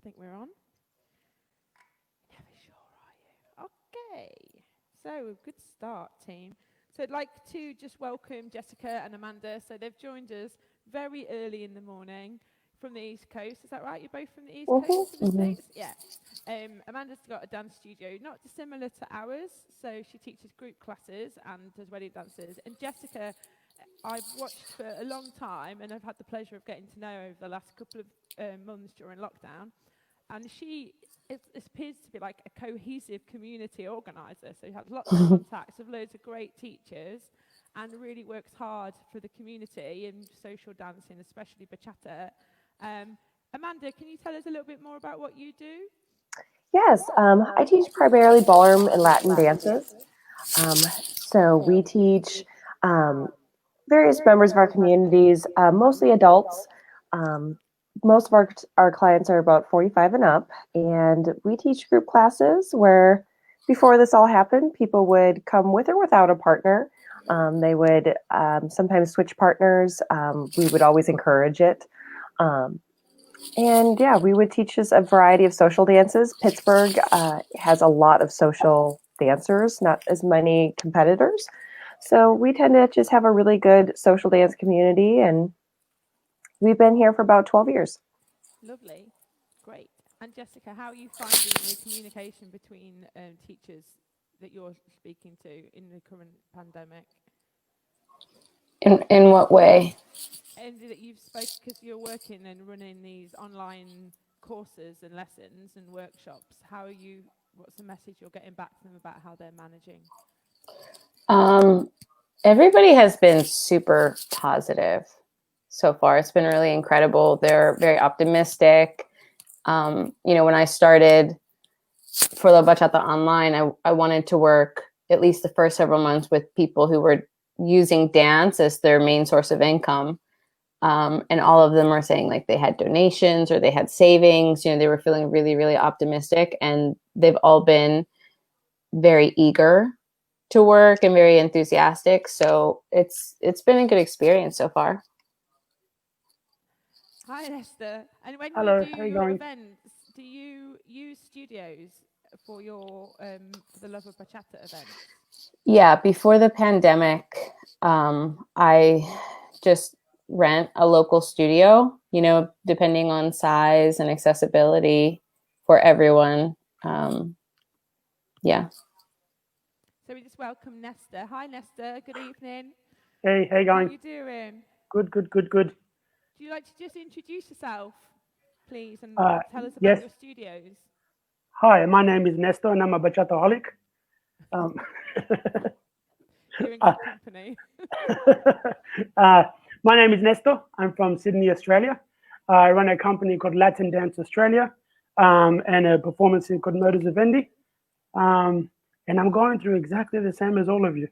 think we're on. Never sure, are you? Okay. So, good start, team. So, I'd like to just welcome Jessica and Amanda. So, they've joined us very early in the morning from the East Coast. Is that right? You're both from the East Coast of the States? Yeah. Amanda's got a dance studio, not dissimilar to ours. So, she teaches group classes and does wedding dances. And Jessica, I've watched for a long time, and I've had the pleasure of getting to know over the last couple of months during lockdown. And she appears to be like a cohesive community organizer. So she has lots of contacts of loads of great teachers and really works hard for the community in social dancing, especially bachata. Amanda, can you tell us a little bit more about what you do? Yes, I teach primarily ballroom and Latin dances. So we teach various members of our communities, mostly adults. Most of our clients are about 45 and up, and we teach group classes where before this all happened, people would come with or without a partner. They would sometimes switch partners. We would always encourage it. And yeah, we would teach us a variety of social dances. Pittsburgh has a lot of social dancers, not as many competitors. So we tend to just have a really good social dance community, and we've been here for about 12 years. Lovely. Great. And Jessica, how are you finding the communication between teachers that you're speaking to in the current pandemic? In what way? And that you've spoken, because you're working and running these online courses and lessons and workshops. What's the message you're getting back to them about how they're managing? Everybody has been super positive so far. It's been really incredible. They're very optimistic. When I started for La Bachata Online, I wanted to work at least the first several months with people who were using dance as their main source of income. And all of them were saying like they had donations or they had savings. They were feeling really, really optimistic, and they've all been very eager to work and very enthusiastic. So it's been a good experience so far. Hi, Esther. And when Hello, you how do you your going? events, do you use studios for your for the Love of Bachata events? Yeah, before the pandemic, I just rent a local studio, depending on size and accessibility for everyone. Yeah. So we just welcome Nesta. Hi, Nesta. Good evening. Hey, how you How going? are you doing? Good. Would you like to just introduce yourself, please, and tell us about yes. your studios? Hi, my name is Nestor, and I'm a bachata-holic. You're in good company. My name is Nestor. I'm from Sydney, Australia. I run a company called Latin Dance Australia and a performance scene called Murders of Indy. And I'm going through exactly the same as all of you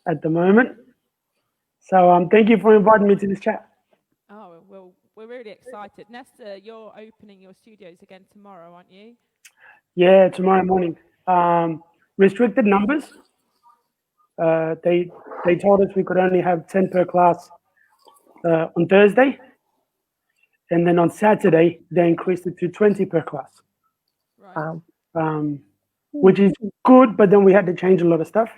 at the moment. So thank you for inviting me to this chat. Oh, well, we're really excited. Nesta, you're opening your studios again tomorrow, aren't you? Yeah, tomorrow morning. Restricted numbers. They told us we could only have 10 per class on Thursday. And then on Saturday, they increased it to 20 per class. Right. Which is good, but then we had to change a lot of stuff.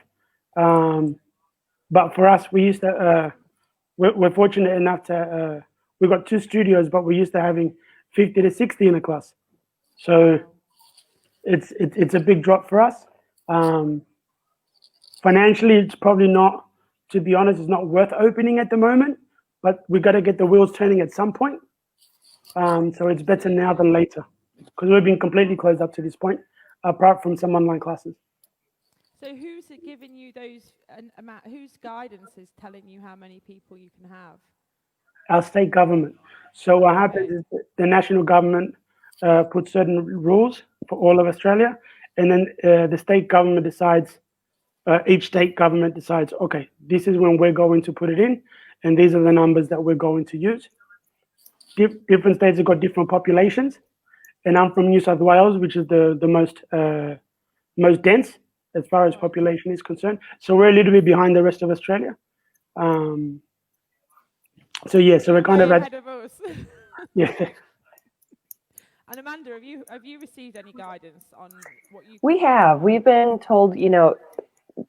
But for us, we used to, we're fortunate enough to, we've got 2 studios, but we're used to having 50 to 60 in a class. So it's a big drop for us. Financially, it's probably not, to be honest, it's not worth opening at the moment, but we got to get the wheels turning at some point. So it's better now than later, because we've been completely closed up to this point, apart from some online classes. So who's giving you those amount? Whose guidance is telling you how many people you can have? Our state government. So what happens is that the national government puts certain rules for all of Australia, and then the state government decides. Each state government decides, okay, this is when we're going to put it in, and these are the numbers that we're going to use. Different states have got different populations, and I'm from New South Wales, which is the most dense as far as population is concerned. So we're a little bit behind the rest of Australia. So we're kind of ahead of us. Yeah. And Amanda, have you received any guidance on what you? We have. We've been told,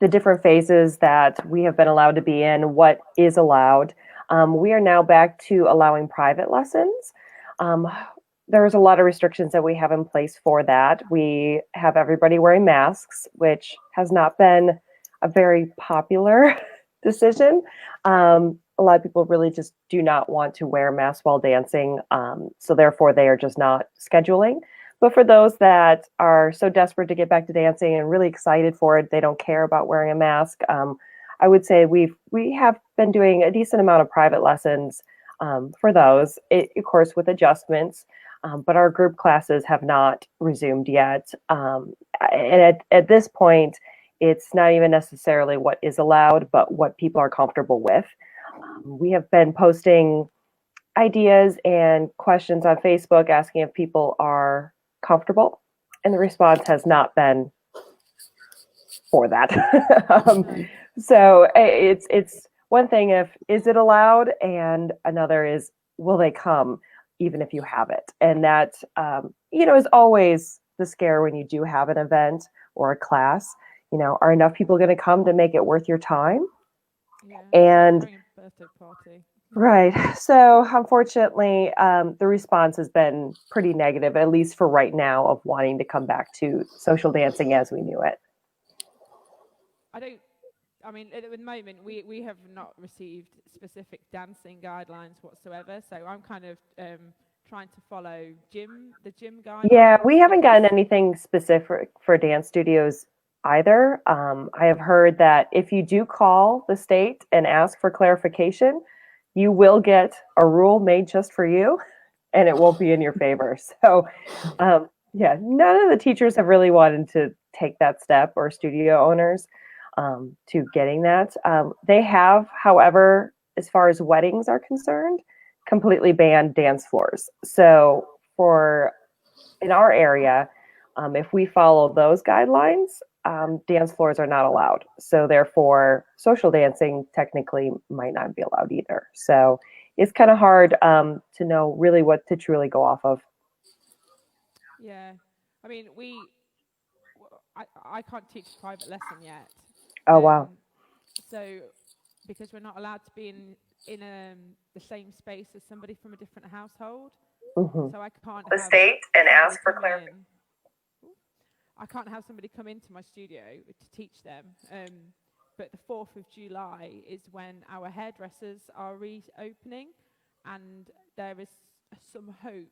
the different phases that we have been allowed to be in, what is allowed. We are now back to allowing private lessons. There's a lot of restrictions that we have in place for that. We have everybody wearing masks, which has not been a very popular decision. A lot of people really just do not want to wear masks while dancing. So therefore, they are just not scheduling. But for those that are so desperate to get back to dancing and really excited for it, they don't care about wearing a mask. I would say we have been doing a decent amount of private lessons for those, of course, with adjustments. But our group classes have not resumed yet. And at this point, it's not even necessarily what is allowed, but what people are comfortable with. We have been posting ideas and questions on Facebook asking if people are comfortable, and the response has not been for that. So it's one thing if is it allowed, and another is will they come even if you have it, and that is always the scare when you do have an event or a class. Are enough people going to come to make it worth your time? Yeah, and during a birthday party. Right. So unfortunately, the response has been pretty negative, at least for right now, of wanting to come back to social dancing as we knew it. I mean, at the moment, we have not received specific dancing guidelines whatsoever. So I'm kind of trying to follow the gym guidelines. Yeah, we haven't gotten anything specific for dance studios either. I have heard that if you do call the state and ask for clarification, you will get a rule made just for you, and it won't be in your favor. So, yeah, none of the teachers have really wanted to take that step, or studio owners, to getting that. They have, however, as far as weddings are concerned, completely banned dance floors. So in our area, if we follow those guidelines, dance floors are not allowed. So therefore, social dancing technically might not be allowed either. So it's kind of hard to know really what to truly go off of. Yeah, I mean, I can't teach a private lesson yet. Oh, wow. So because we're not allowed to be in the same space as somebody from a different household, so I can't The state and ask for clarification. I can't have somebody come into my studio to teach them. But the 4th of July is when our hairdressers are reopening, and there is some hope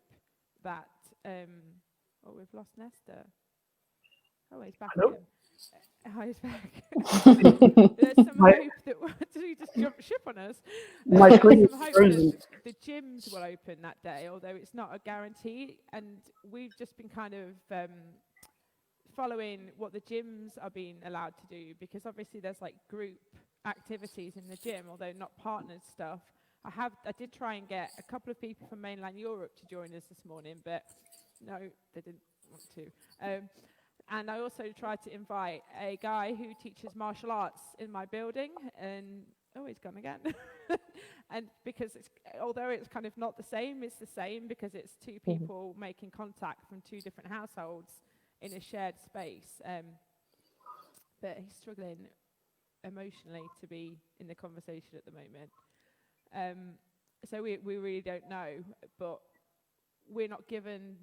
that we've lost Nestor. Oh, he's back again. He's back. There's some hope that did he just jump ship on us? My screen There's some is hope frozen. that the gyms will open that day, although it's not a guarantee. And we've just been kind of following what the gyms are being allowed to do, because obviously there's like group activities in the gym, although not partnered stuff. I did try and get a couple of people from mainland Europe to join us this morning, but no, they didn't want to. And I also tried to invite a guy who teaches martial arts in my building, and he's gone again. And because although it's kind of not the same, it's the same because it's two people making contact from two different households in a shared space. But he's struggling emotionally to be in the conversation at the moment. So we really don't know, but we're not given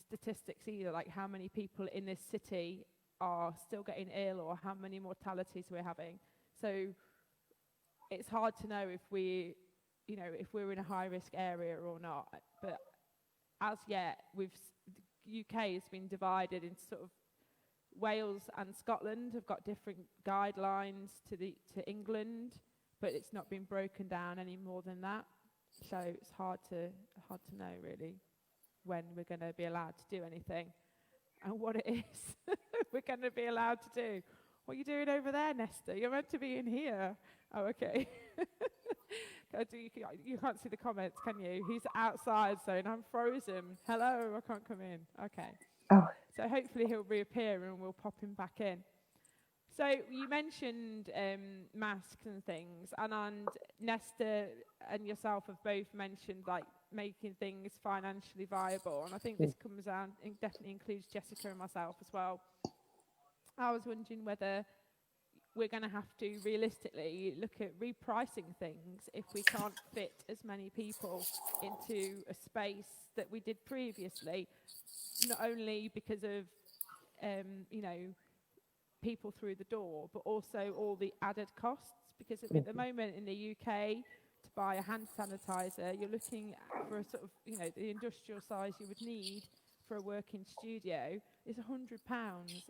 statistics either, like how many people in this city are still getting ill or how many mortalities we're having. So it's hard to know if we're in a high risk area or not. But as yet, the UK has been divided into sort of Wales and Scotland have got different guidelines to England, but it's not been broken down any more than that. So it's hard to know really when we're going to be allowed to do anything and what it is we're going to be allowed to do. What are you doing over there, Nestor? You're meant to be in here. Oh, okay. You can't see the comments, can you? He's outside saying, I'm frozen. Hello, I can't come in. Okay. Oh. So hopefully he'll reappear and we'll pop him back in. So you mentioned masks and things, and Nestor and yourself have both mentioned like making things financially viable. And I think this comes down, it definitely includes Jessica and myself as well. I was wondering whether we're going to have to realistically look at repricing things if we can't fit as many people into a space that we did previously, not only because of people through the door, but also all the added costs, because at the moment in the UK, to buy a hand sanitizer, you're looking for a sort of, the industrial size you would need for a working studio is £100,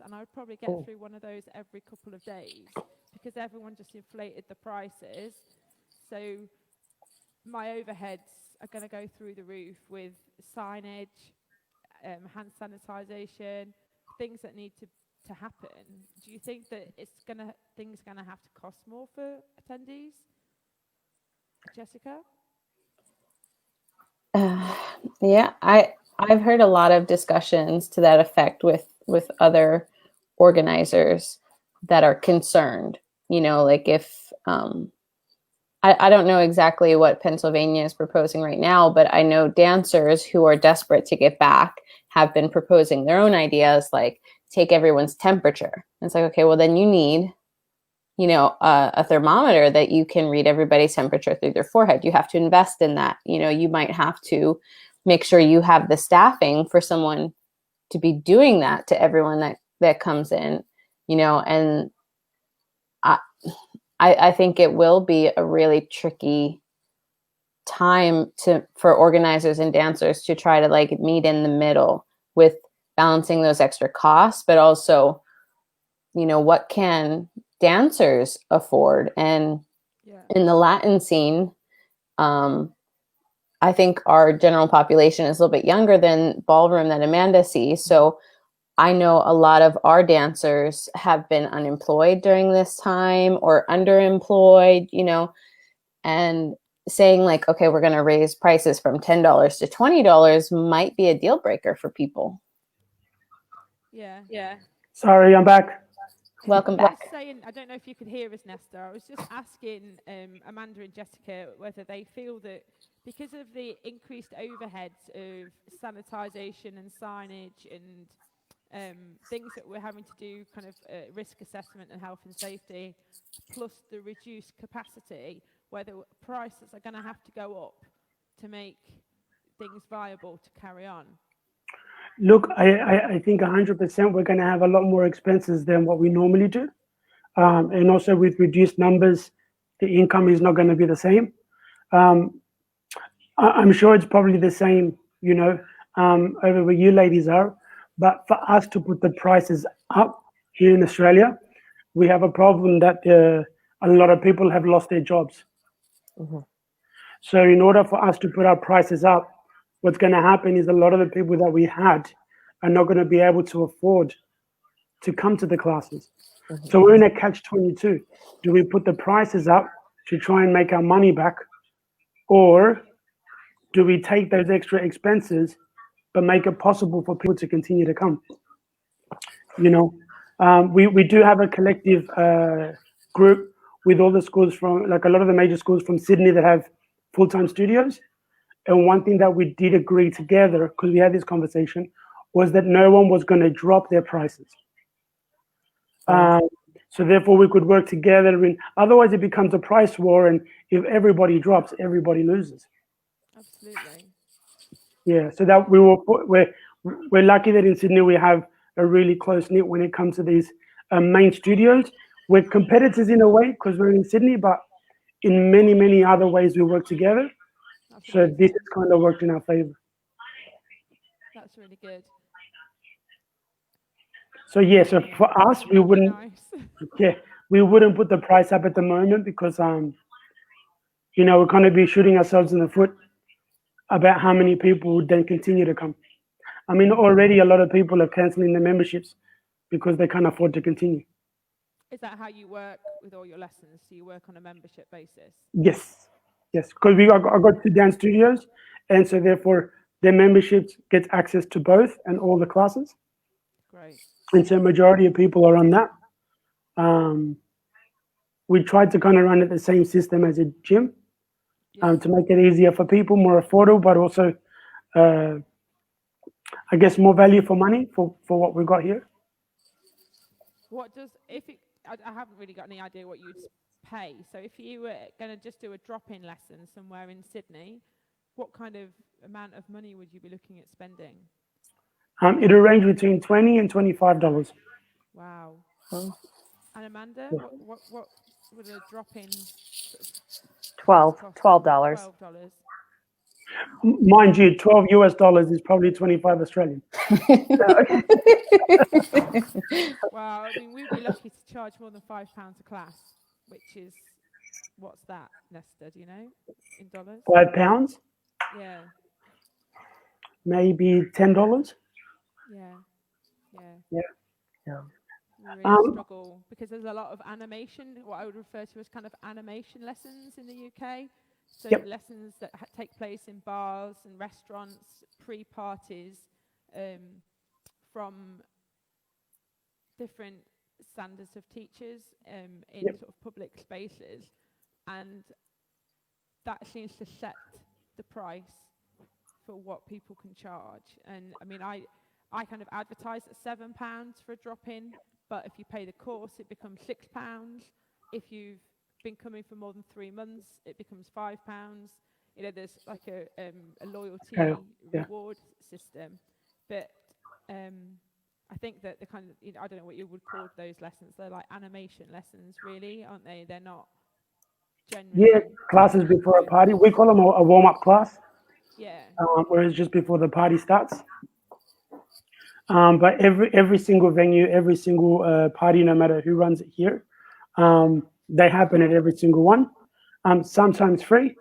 and I would probably get through one of those every couple of days because everyone just inflated the prices. So my overheads are going to go through the roof with signage, hand sanitization, things that need to happen. Do you think that things are gonna have to cost more for attendees, Jessica? Yeah, I've heard a lot of discussions to that effect with other organizers that are concerned. Like if I don't know exactly what Pennsylvania is proposing right now, but I know dancers who are desperate to get back have been proposing their own ideas, like take everyone's temperature. And it's like, okay, well then you need, a thermometer that you can read everybody's temperature through their forehead. You have to invest in that. You might have to make sure you have the staffing for someone to be doing that to everyone that comes in, and I think it will be a really tricky time for organizers and dancers to try to like meet in the middle with balancing those extra costs, but also, what can dancers afford? And in the Latin scene, I think our general population is a little bit younger than ballroom that Amanda sees. So I know a lot of our dancers have been unemployed during this time or underemployed, and saying like, okay, we're going to raise prices from $10 to $20 might be a deal breaker for people. Yeah. Sorry, I'm back. Welcome back. Just saying, I don't know if you could hear us, Nesta. I was just asking Amanda and Jessica whether they feel that because of the increased overheads of sanitisation and signage and things that we're having to do, kind of risk assessment and health and safety, plus the reduced capacity, whether prices are going to have to go up to make things viable to carry on. Look, I think 100% we're going to have a lot more expenses than what we normally do. And also with reduced numbers, the income is not going to be the same. I'm sure it's probably the same, over where you ladies are. But for us to put the prices up here in Australia, we have a problem that a lot of people have lost their jobs. Mm-hmm. So in order for us to put our prices up, what's going to happen is a lot of the people that we had are not going to be able to afford to come to the classes. Mm-hmm. So we're in a catch-22. Do we put the prices up to try and make our money back? Or do we take those extra expenses but make it possible for people to continue to come? We do have a collective group with all the schools from, like a lot of the major schools from Sydney that have full-time studios. And one thing that we did agree together, because we had this conversation, was that no one was going to drop their prices. So therefore we could work together. And otherwise it becomes a price war. And if everybody drops, everybody loses. Absolutely. Yeah. So that we're lucky that in Sydney we have a really close knit when it comes to these main studios. We're competitors in a way because we're in Sydney, but in many, many other ways we work together. So this has kind of worked in our favor. That's really good. So yeah, so for us, we wouldn't, we wouldn't put the price up at the moment because, we're kind of be shooting ourselves in the foot about how many people would then continue to come. I mean, already a lot of people are cancelling their memberships because they can't afford to continue. Is that how you work with all your lessons? Do you work on a membership basis? Yes, because I got 2 dance studios, and so therefore their memberships get access to both and all the classes. Great. And so majority of people are on that. We tried to kind of run it the same system as a gym, Yes. to make it easier for people, more affordable, but also, I guess, more value for money for what we got here. What does if it? I haven't really got any idea what you'd pay. So if you were going to just do a drop-in lesson somewhere in Sydney, what kind of amount of money would you be looking at spending? It'll range between $20 and $25. Wow. Oh. And Amanda, Yeah. what would a drop-in sort of $12, cost? $12. $12. Mind you, $12 is probably 25 Australian. Well, I mean, we'd be lucky to charge more than £5 a class, which is what's that, Nesta? Do you know in dollars? £5, Yeah, maybe $10. yeah, yeah. Yeah. Yeah. We really struggle because there's a lot of animation, what I would refer to as kind of animation lessons in the UK. So Yep. lessons that take place in bars and restaurants, pre-parties, from different standards of teachers in Yep. sort of public spaces, and that seems to set the price for what people can charge. And I mean, I kind of advertise at £7 for a drop-in, but if you pay the course, it becomes £6. If you've been coming for more than 3 months, it becomes £5. You know, there's like a loyalty Yeah. reward system, but I think that the kind of, you know, I don't know what you would call those lessons. They're like animation lessons, really, aren't they? They're not generally. Yeah, classes before a party. We call them a warm-up class, Yeah. where it's just before the party starts. But every single venue, every single party, no matter who runs it here, they happen at every single one. Sometimes free,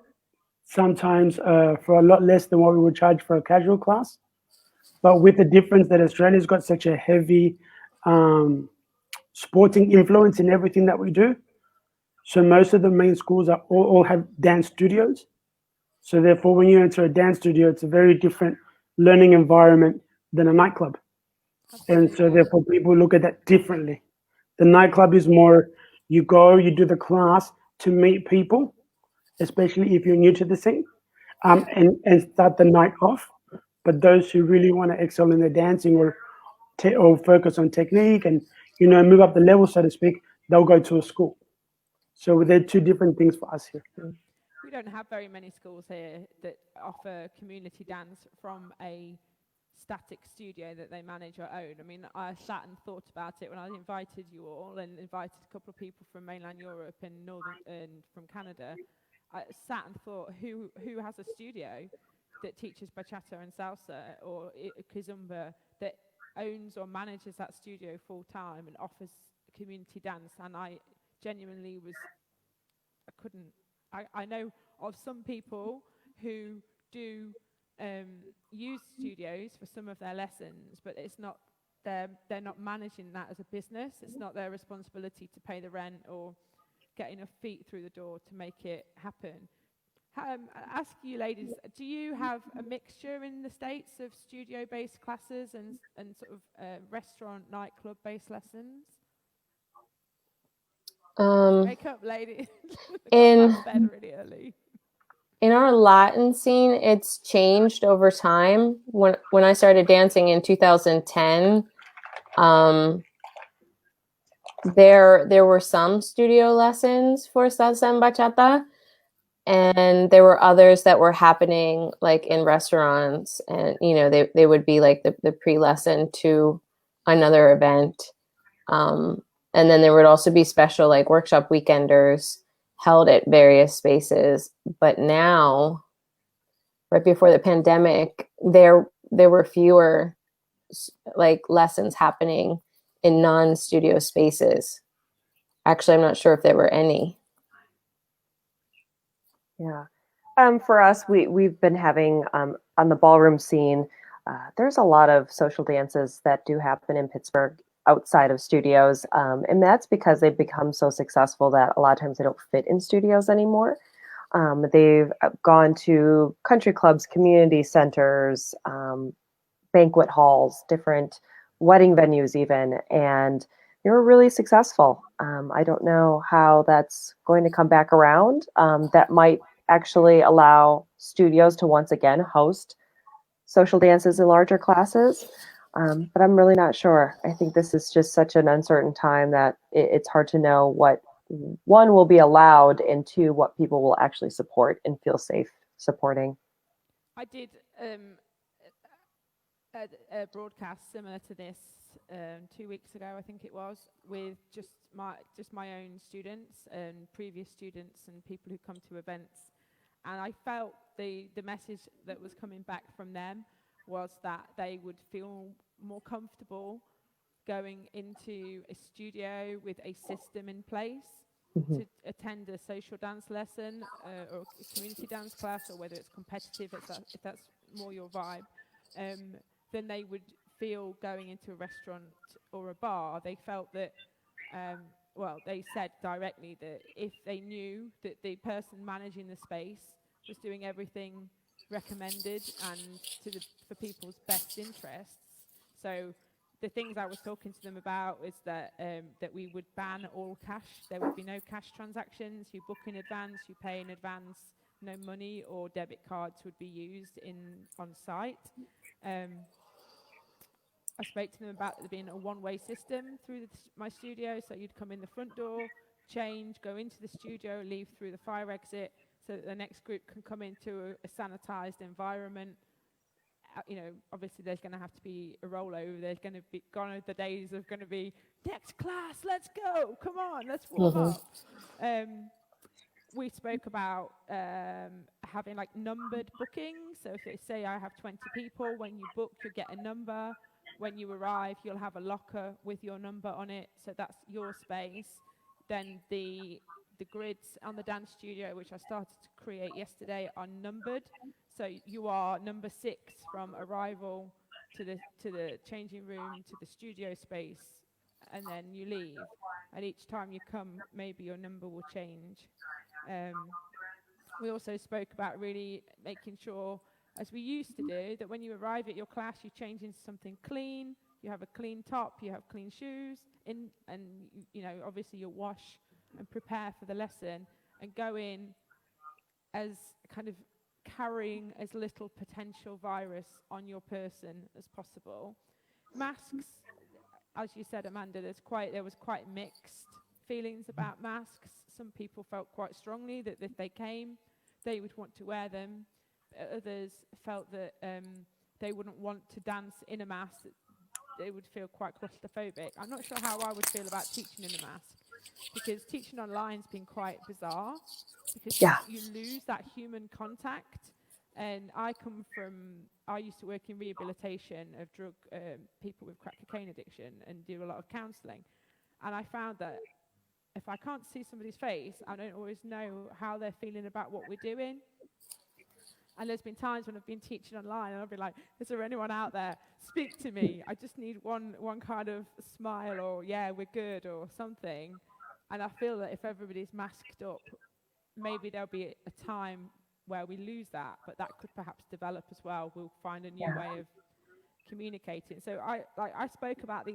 sometimes for a lot less than what we would charge for a casual class. But with the difference that Australia's got such a heavy sporting influence in everything that we do. So most of the main schools are all have dance studios. So therefore, when you enter a dance studio, it's a very different learning environment than a nightclub. And so Absolutely. therefore, people look at that differently. The nightclub is more, you go, you do the class to meet people, especially if you're new to the scene, and start the night off. But those who really want to excel in their dancing or focus on technique and, you know, move up the level, so to speak, they'll go to a school. So they're two different things for us here. We don't have very many schools here that offer community dance from a static studio that they manage or own. I mean, I sat and thought about it when I invited you all and invited a couple of people from mainland Europe and northern and from Canada. I sat and thought, who has a studio that teaches bachata and salsa or kizomba that owns or manages that studio full time and offers community dance? And I genuinely I know of some people who do use studios for some of their lessons, but it's not they're not managing that as a business. It's not their responsibility to pay the rent or get enough feet through the door to make it happen. I ask you ladies, do you have a mixture in the States of studio-based classes and sort of restaurant, nightclub-based lessons? Wake up, ladies. In bed really early. In our Latin scene, it's changed over time. When I started dancing in 2010, there were some studio lessons for salsa and bachata, and there were others that were happening like in restaurants, and you know they would be like the pre-lesson to another event. And then there would also be special like workshop weekenders held at various spaces. But now, right before the pandemic, there were fewer like lessons happening in non-studio spaces. Actually, I'm not sure if there were any. Yeah. For us, we've been having on the ballroom scene, there's a lot of social dances that do happen in Pittsburgh outside of studios. And that's because they've become so successful that a lot of times they don't fit in studios anymore. They've gone to country clubs, community centers, banquet halls, different wedding venues even, and they were really successful. I don't know how that's going to come back around. That might actually allow studios to once again host social dances in larger classes. But I'm really not sure. I think this is just such an uncertain time that it's hard to know what, one, will be allowed, and two, what people will actually support and feel safe supporting. I did a broadcast similar to this 2 weeks ago, I think it was, with just my own students and previous students and people who come to events, and I felt the message that was coming back from them was that they would feel more comfortable going into a studio with a system in place to attend a social dance lesson or a community dance class, or whether it's competitive, if that's more your vibe, then they would feel going into a restaurant or a bar. They felt that, they said directly that if they knew that the person managing the space was doing everything recommended and for people's best interests. So the things I was talking to them about is that we would ban all cash. There would be no cash transactions. You book in advance, you pay in advance. No money or debit cards would be used on site. I spoke to them about there being a one-way system through my studio, so you'd come in the front door, change, go into the studio, leave through the fire exit, so that the next group can come into a sanitized environment. Obviously there's going to have to be a rollover. There's going to be gone are the days of going to be next class, let's go, come on, let's warm up. We spoke about having like numbered bookings. So if it say I have 20 people, when you book, you'll get a number. When you arrive, you'll have a locker with your number on it. So that's your space. Then the grids on the dance studio, which I started to create yesterday, are numbered. So you are number 6 from arrival to the changing room to the studio space, and then you leave. And each time you come, maybe your number will change. We also spoke about really making sure, as we used to do, that when you arrive at your class, you change into something clean. You have a clean top, you have clean shoes, and obviously you'll wash and prepare for the lesson and go in as kind of carrying as little potential virus on your person as possible. Masks, as you said, Amanda, there was quite mixed feelings about masks. Some people felt quite strongly that if they came, they would want to wear them. Others felt that they wouldn't want to dance in a mask. They would feel quite claustrophobic. I'm not sure how I would feel about teaching in a mask, because teaching online's been quite bizarre, because you lose that human contact. And I used to work in rehabilitation of drug people with crack cocaine addiction and do a lot of counselling. And I found that if I can't see somebody's face, I don't always know how they're feeling about what we're doing. And there's been times when I've been teaching online and I'll be like, is there anyone out there? Speak to me. I just need one kind of smile, or yeah, we're good, or something. And I feel that if everybody's masked up, maybe there'll be a time where we lose that, but that could perhaps develop as well. We'll find a new way of communicating. So I spoke about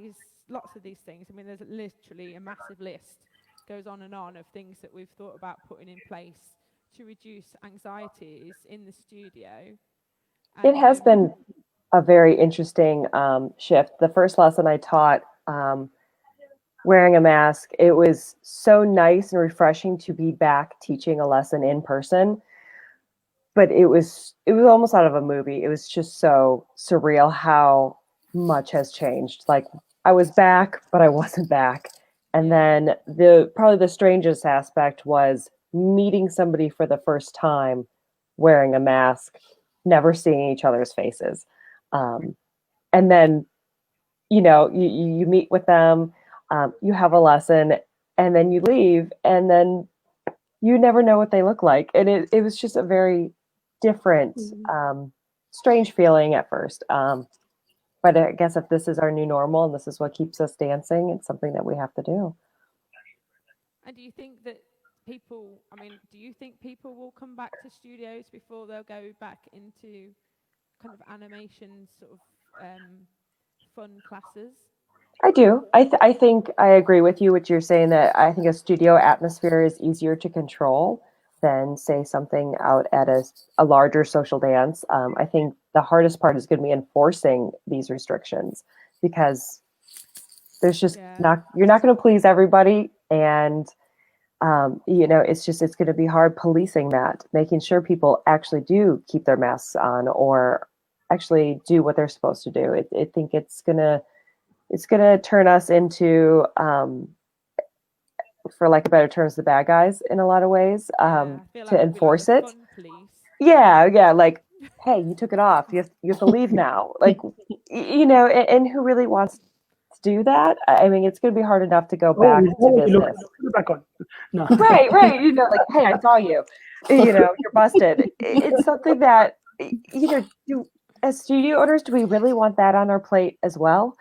lots of these things. I mean, there's literally a massive list, goes on and on, of things that we've thought about putting in place to reduce anxieties in the studio. And it has been a very interesting shift. The first lesson I taught, wearing a mask, it was so nice and refreshing to be back teaching a lesson in person. But it was almost out of a movie. It was just so surreal how much has changed. Like, I was back, but I wasn't back. And then probably the strangest aspect was meeting somebody for the first time wearing a mask, never seeing each other's faces. And then, you meet with them, you have a lesson, and then you leave, and then you never know what they look like. And it was just a very different, strange feeling at first. But I guess if this is our new normal and this is what keeps us dancing, it's something that we have to do. And do you think people will come back to studios before they'll go back into kind of animation sort of fun classes? I do. I think I agree with you, what you're saying, that I think a studio atmosphere is easier to control than say something out at a larger social dance. I think the hardest part is going to be enforcing these restrictions, because there's just you're not going to please everybody. And it's going to be hard policing that, making sure people actually do keep their masks on or actually do what they're supposed to do. I think it's gonna turn us into, for lack of better terms, the bad guys in a lot of ways, to enforce it. Yeah, like, hey, you took it off. You have to leave now. Like, and who really wants to do that? I mean, it's going to be hard enough to go back to business. Back on. No. Right. Like, hey, I saw you. You're busted. It's something that, as studio owners, do we really want that on our plate as well?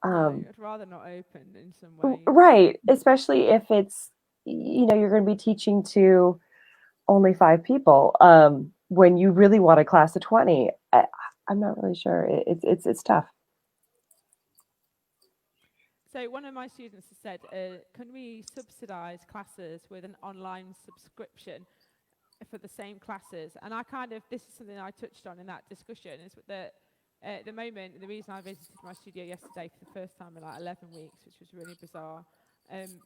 I'd rather not open in some way. Right. Especially if it's, you're going to be teaching to only 5 people. When you really want a class of 20, I'm not really sure. It's tough. So one of my students has said, can we subsidize classes with an online subscription for the same classes? And this is something I touched on in that discussion, is that at the moment, the reason I visited my studio yesterday for the first time in like 11 weeks, which was really bizarre,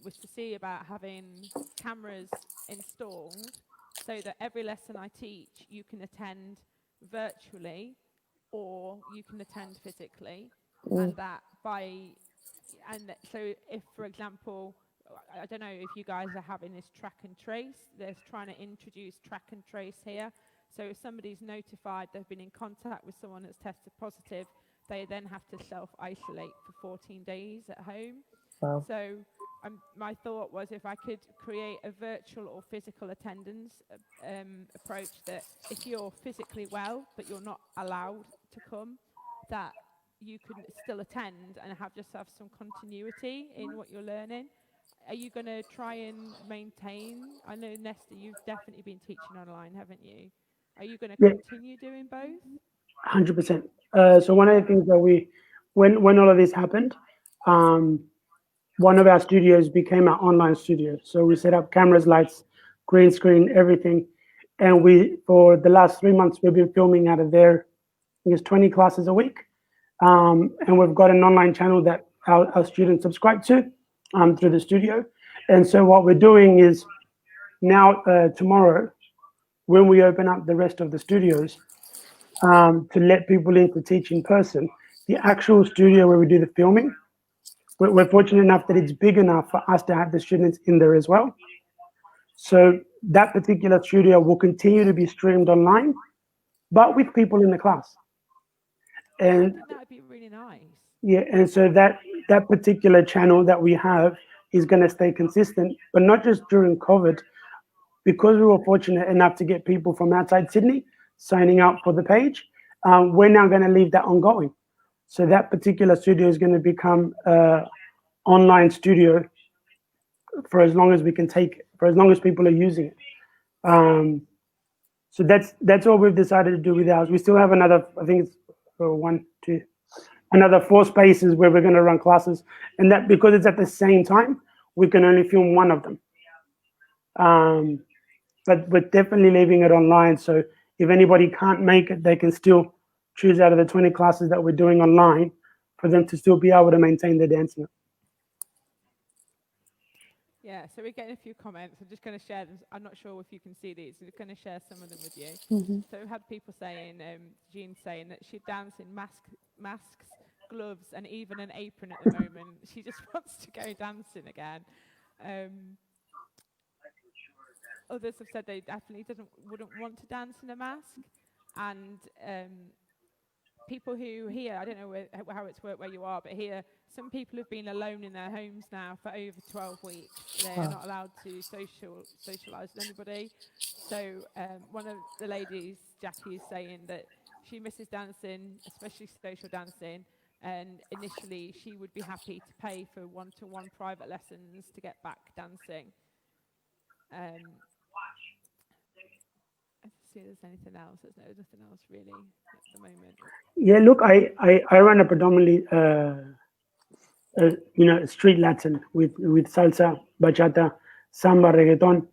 was to see about having cameras installed so that every lesson I teach, you can attend virtually or you can attend physically. And so if, for example, I don't know if you guys are having this track and trace, they're trying to introduce track and trace here. So if somebody's notified they've been in contact with someone that's tested positive, they then have to self-isolate for 14 days at home. Wow. So my thought was, if I could create a virtual or physical attendance approach, that if you're physically well but you're not allowed to come, that you can still attend and have some continuity in what you're learning. Are you going to try and maintain? I know, Nesta, you've definitely been teaching online, haven't you? Are you going to continue doing both? 100%. So one of the things that when all of this happened, one of our studios became our online studio. So we set up cameras, lights, green screen, everything. And for the last 3 months, we've been filming out of there, I think it's 20 classes a week. And we've got an online channel that our students subscribe to through the studio. And so what we're doing is now, tomorrow, when we open up the rest of the studios, to let people in to teach in person, the actual studio where we do the filming, we're fortunate enough that it's big enough for us to have the students in there as well. So that particular studio will continue to be streamed online, but with people in the class. And that would be really nice. Yeah, and so that particular channel that we have is going to stay consistent, but not just during COVID, because we were fortunate enough to get people from outside Sydney signing up for the page. We're now going to leave that ongoing. So that particular studio is going to become an online studio for as long as we can take it, for as long as people are using it. So that's what we've decided to do with ours. We still have another, I think it's another 4 spaces where we're going to run classes, and that, because it's at the same time, we can only film one of them. But we're definitely leaving it online. So if anybody can't make it, they can still choose out of the 20 classes that we're doing online for them to still be able to maintain their dancing. Yeah, so we're getting a few comments. I'm just going to share them. I'm not sure if you can see these. We're going to share some of them with you. Mm-hmm. So we've had people saying, Jean saying that she'd dance in masks, gloves, and even an apron at the moment. She just wants to go dancing again. Others have said they definitely wouldn't want to dance in a mask. And people who here, I don't know how it's worked where you are, but here, some people have been alone in their homes now for over 12 weeks. They're not allowed to socialise with anybody. So one of the ladies, Jackie, is saying that she misses dancing, especially social dancing, and initially she would be happy to pay for one-to-one private lessons to get back dancing. Let's see if there's anything else. There's nothing else really at the moment. Yeah, look, I run a predominantly street Latin with salsa, bachata, samba, reggaeton.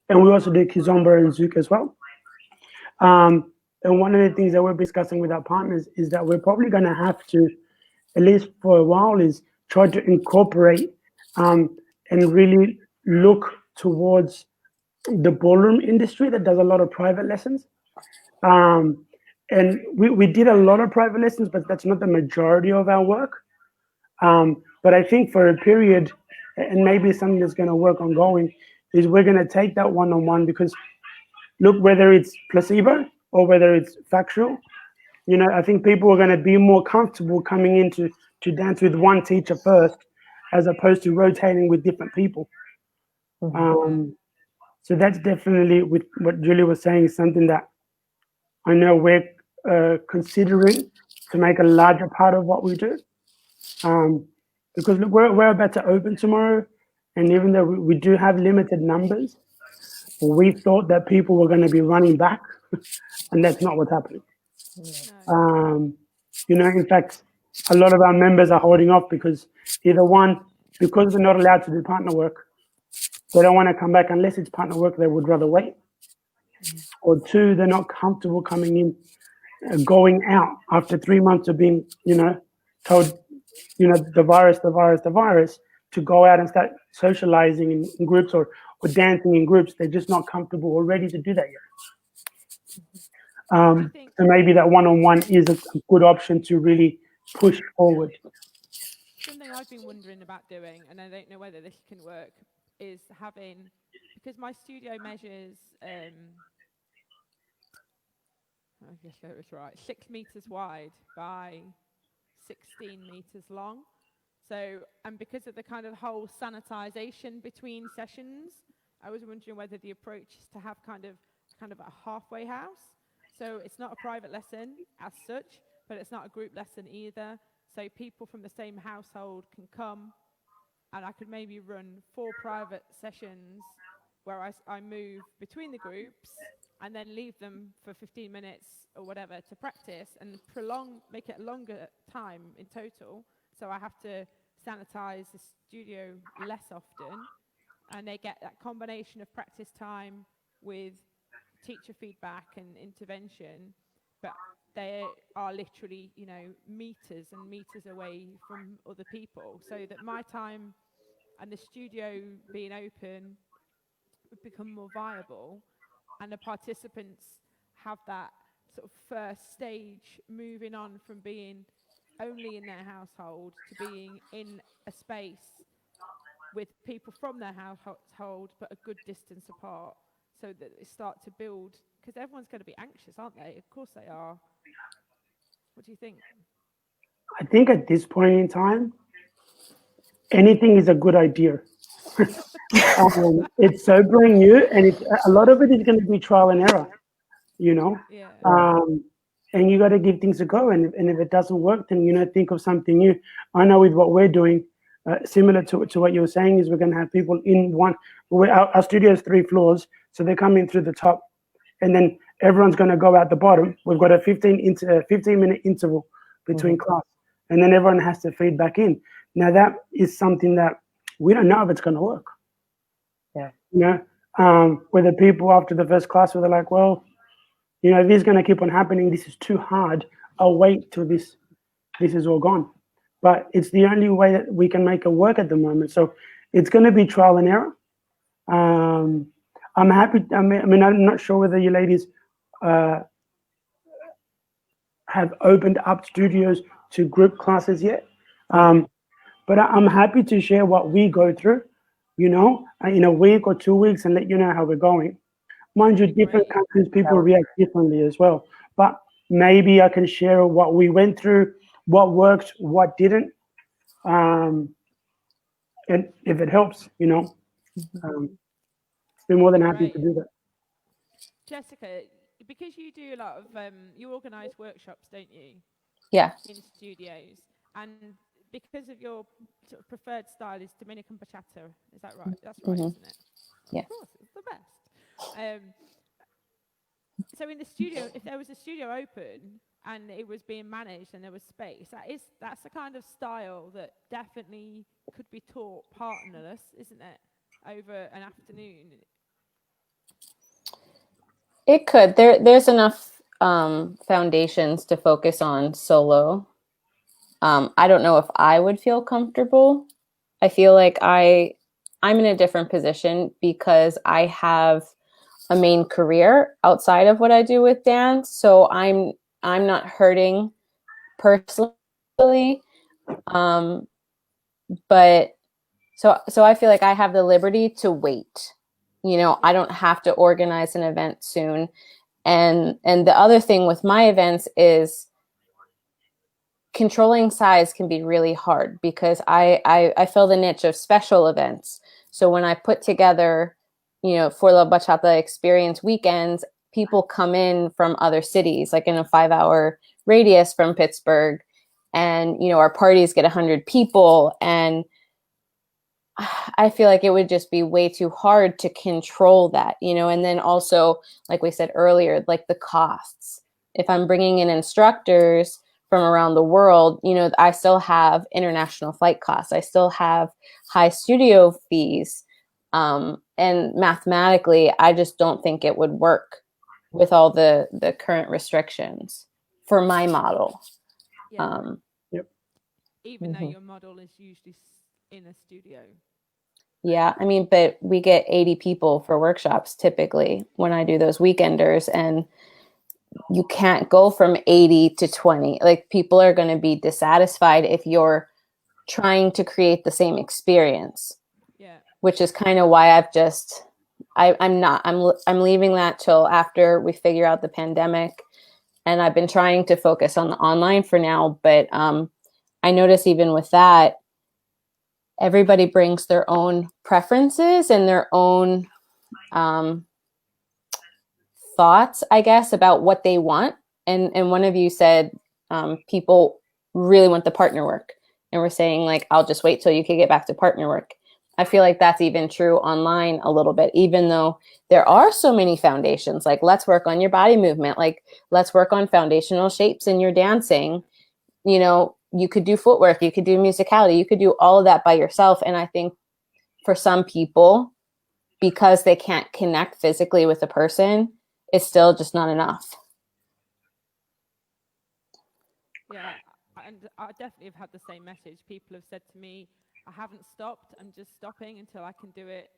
and we also do Kizomba and Zouk as well. And one of the things that we're discussing with our partners is that we're probably going to have to, at least for a while, is try to incorporate and really look towards the ballroom industry that does a lot of private lessons. And we did a lot of private lessons, but that's not the majority of our work. But I think for a period, and maybe something that's going to work ongoing, is we're going to take that one-on-one, because look, whether it's placebo or whether it's factual, I think people are going to be more comfortable coming into to dance with one teacher first, as opposed to rotating with different people. So that's definitely, with what Julie was saying, is something that I know we're considering to make a larger part of what we do. Because look, we're about to open tomorrow, and even though we do have limited numbers, we thought that people were going to be running back, and that's not what's happening. In fact, a lot of our members are holding off because either one, because we're not allowed to do partner work, they don't want to come back unless it's partner work. They would rather wait. Or two, they're not comfortable coming in, going out after 3 months of being, told, the virus, to go out and start socializing in groups or dancing in groups. They're just not comfortable or ready to do that yet. So maybe that one-on-one is a good option to really push forward. Something I've been wondering about doing, and I don't know whether this can work, is having, because my studio measures, I guess that was right, 6 meters wide by 16 meters long. So, and because of the kind of whole sanitization between sessions, I was wondering whether the approach is to have kind of a halfway house. So it's not a private lesson as such, but it's not a group lesson either. So people from the same household can come, and I could maybe run 4 private sessions where I move between the groups and then leave them for 15 minutes or whatever to practice, and make it a longer time in total. So I have to sanitize the studio less often, and they get that combination of practice time with teacher feedback and intervention, but they are literally, meters and meters away from other people, so that my time and the studio being open would become more viable, and the participants have that sort of first stage moving on from being only in their household to being in a space with people from their household but a good distance apart, so that they start to build, because everyone's going to be anxious, aren't they? Of course they are. What do you think? I think at this point in time, anything is a good idea. It's so brand new, and a lot of it is going to be trial and error, Yeah. And you got to give things a go. And if it doesn't work, then, think of something new. I know with what we're doing, similar to what you were saying, is we're going to have people in one. Our studio is 3 floors, so they come in through the top, and then everyone's going to go out the bottom. We've got a 15-minute interval between class, and then everyone has to feed back in. Now that is something that we don't know if it's going to work. Yeah. Whether people after the first class were like, well, if this is going to keep on happening, this is too hard. I'll wait till this is all gone. But it's the only way that we can make it work at the moment. So it's going to be trial and error. I'm happy. I mean, I'm not sure whether you ladies have opened up studios to group classes yet. But I'm happy to share what we go through, in a week or 2 weeks, and let you know how we're going. Mind you, different countries, people react differently as well. But maybe I can share what we went through, what worked, what didn't, and if it helps, be more than happy to do that. Jessica, because you do a lot of, you organise workshops, don't you? Yeah. In studios, and because of your sort of preferred style is Dominican bachata, is that right? That's right, isn't it? Yeah. Of course, it's the best. So in the studio, if there was a studio open and it was being managed and there was space, that's the kind of style that definitely could be taught partnerless, isn't it? Over an afternoon. It could. There's enough foundations to focus on solo. I don't know if I would feel comfortable. I feel like I'm in a different position because I have a main career outside of what I do with dance. So I'm not hurting personally. But so I feel like I have the liberty to wait. You know, I don't have to organize an event soon. And the other thing with my events is controlling size can be really hard because I fill the niche of special events. So when I put together, you know, For La Bachata Experience weekends, people come in from other cities, like in a 5-hour radius from Pittsburgh. And, you know, our parties get 100 people. And I feel like it would just be way too hard to control that, you know, and then also, like we said earlier, like the costs. If I'm bringing in instructors from around the world, you know, I still have international flight costs. I still have high studio fees. And mathematically, I just don't think it would work with all the current restrictions for my model. Yeah. Yep. Even though your model is usually in a studio. Yeah, I mean, but we get 80 people for workshops typically when I do those weekenders, and you can't go from 80 to 20. Like, people are going to be dissatisfied if you're trying to create the same experience. Yeah. Which is kind of why I'm leaving that till after we figure out the pandemic, and I've been trying to focus on the online for now, but I notice even with that, everybody brings their own preferences and their own thoughts, I guess, about what they want. And one of you said people really want the partner work. And we're saying, like, I'll just wait till you can get back to partner work. I feel like that's even true online a little bit, even though there are so many foundations. Like, let's work on your body movement. Like, let's work on foundational shapes in your dancing. You know, you could do footwork, you could do musicality, you could do all of that by yourself. And I think for some people, because they can't connect physically with a person, it's still just not enough. Yeah, and I definitely have had the same message. People have said to me, I haven't stopped, I'm just stopping until I can do it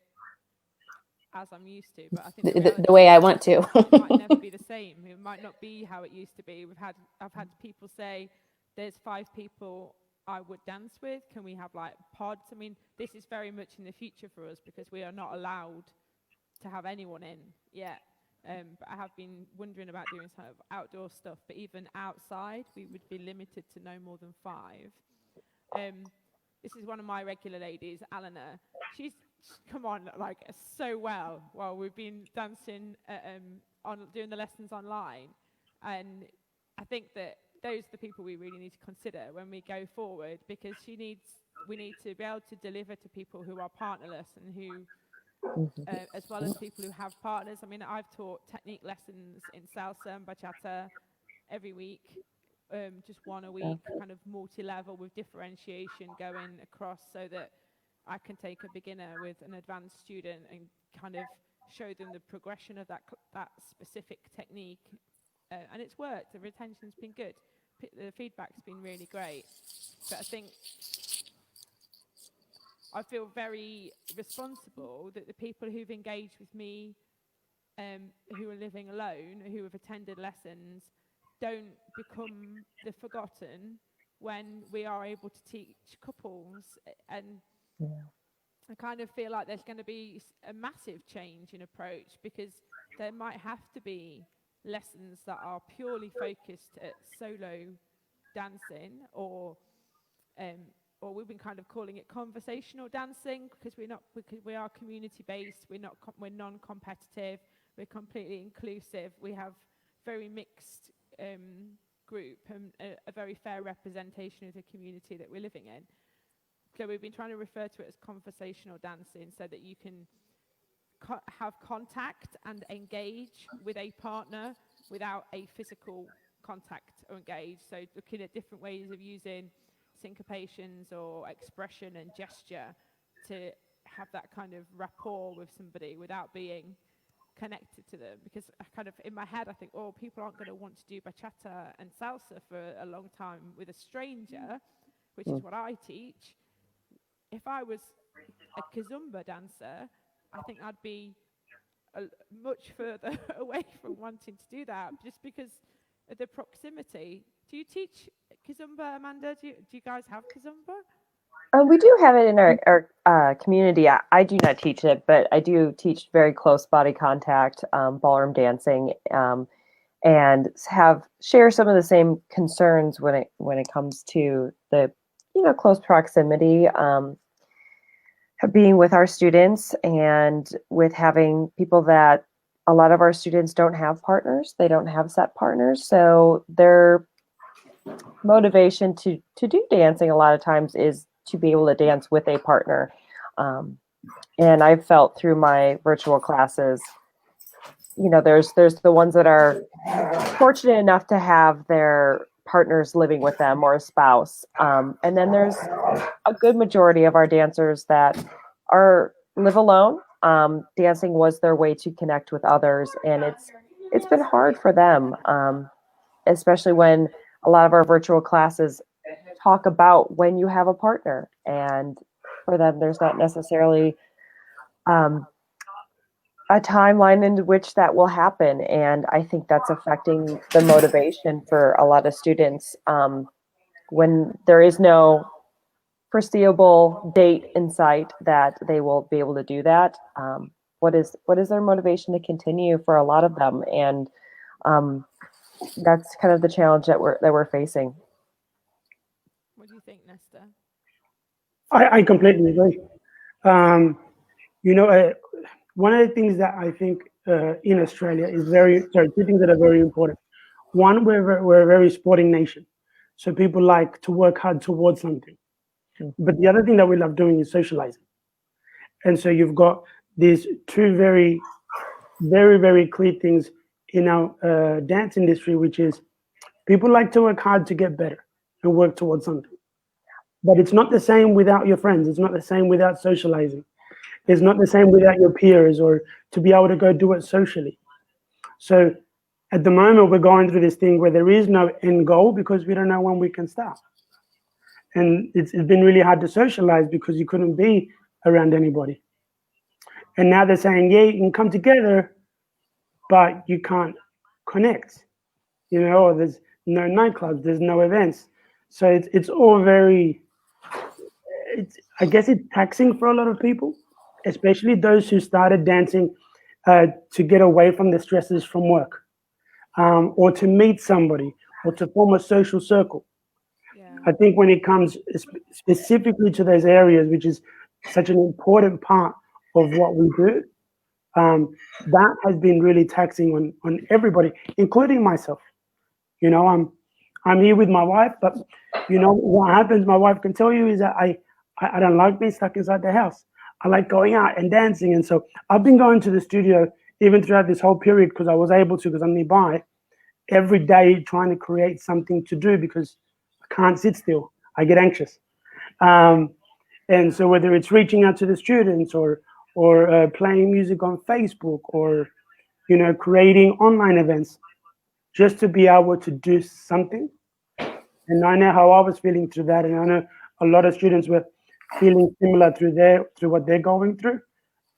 as I'm used to. But I think the way I want to. it might never be the same. It might not be how it used to be. I've had people say, there's 5 people I would dance with. Can we have like pods? I mean, this is very much in the future for us because we are not allowed to have anyone in yet. But I have been wondering about doing some outdoor stuff. But even outside, we would be limited to no more than 5. This is one of my regular ladies, Alana. She's come on like so well while we've been dancing on doing the lessons online, and I think that those are the people we really need to consider when we go forward, because we need to be able to deliver to people who are partnerless and who as well as people who have partners. I mean, I've taught technique lessons in salsa and bachata every week, just one a week, kind of multi-level with differentiation going across, so that I can take a beginner with an advanced student and kind of show them the progression of that specific technique. And it's worked. The retention's been good. The feedback's been really great. But I think I feel very responsible that the people who've engaged with me, who are living alone, who have attended lessons, don't become the forgotten when we are able to teach couples. And I kind of feel like there's going to be a massive change in approach, because there might have to be lessons that are purely focused at solo dancing, or we've been kind of calling it conversational dancing, because we are community based, we're non-competitive, we're completely inclusive, we have very mixed group and a very fair representation of the community that we're living in. So we've been trying to refer to it as conversational dancing, so that you can have contact and engage with a partner without a physical contact or engage. So looking at different ways of using syncopations or expression and gesture to have that kind of rapport with somebody without being connected to them, because I kind of, in my head, I think, oh, people aren't going to want to do bachata and salsa for a long time with a stranger, which is what I teach. If I was a kizomba dancer, I think I'd be much further away from wanting to do that, just because of the proximity. Do you teach kizomba, Amanda? Do you guys have kizomba? We do have it in our community. I do not teach it, but I do teach very close body contact, ballroom dancing, and share some of the same concerns when it comes to the close proximity, being with our students, and with having people that a lot of our students don't have partners. They don't have set partners, so their motivation to do dancing a lot of times is to be able to dance with a partner. And I've felt through my virtual classes, there's the ones that are fortunate enough to have their partners living with them or a spouse. And then there's a good majority of our dancers that live alone. Dancing was their way to connect with others, and it's been hard for them, especially when a lot of our virtual classes talk about when you have a partner, and for them there's not necessarily a timeline in which that will happen, and I think that's affecting the motivation for a lot of students, when there is no foreseeable date in sight that they will be able to do that. What is their motivation to continue for a lot of them? And that's kind of the challenge that we're facing. What do you think, Nesta? I completely agree. One of the things that I think in Australia is two things that are very important. One, we're a very sporting nation, so people like to work hard towards something. But the other thing that we love doing is socializing. And so you've got these two very, very, very clear things in our dance industry, which is people like to work hard to get better and work towards something. But it's not the same without your friends. It's not the same without socializing. It's not the same without your peers, or to be able to go do it socially. So at the moment, we're going through this thing where there is no end goal because we don't know when we can start. And it's been really hard to socialize because you couldn't be around anybody. And now they're saying, yeah, you can come together, but you can't connect. Or there's no nightclubs, there's no events. So it's all very, I guess it's taxing for a lot of people, especially those who started dancing to get away from the stresses from work, or to meet somebody, or to form a social circle. Yeah. I think when it comes specifically to those areas, which is such an important part of what we do, that has been really taxing on everybody, including myself. I'm here with my wife, but what happens, my wife can tell you, is that I don't like being stuck inside the house. I like going out and dancing. And so I've been going to the studio even throughout this whole period because I was able to, because I'm nearby, every day trying to create something to do because I can't sit still. I get anxious. And so whether it's reaching out to the students or playing music on Facebook, or creating online events, just to be able to do something. And I know how I was feeling through that, and I know a lot of students were feeling similar through what they're going through.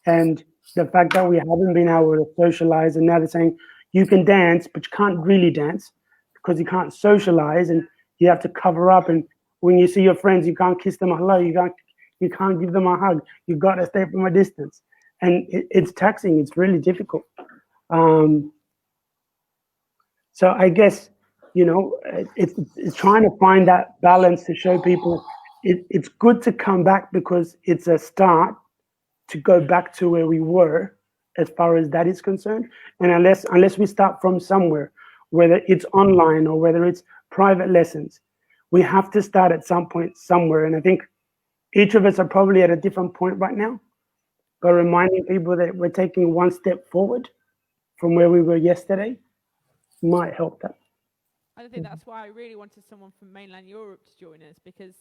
And the fact that we haven't been able to socialize, and now they're saying you can dance, but you can't really dance because you can't socialize, and you have to cover up. And when you see your friends, you can't kiss them hello, you can't give them a hug. You've got to stay from a distance, and it's taxing. It's really difficult. So I guess it's trying to find that balance to show people it's good to come back because it's a start to go back to where we were as far as that is concerned. And unless we start from somewhere, whether it's online or whether it's private lessons, we have to start at some point somewhere. And I think each of us are probably at a different point right now, but reminding people that we're taking one step forward from where we were yesterday might help that. I think that's why I really wanted someone from mainland Europe to join us, because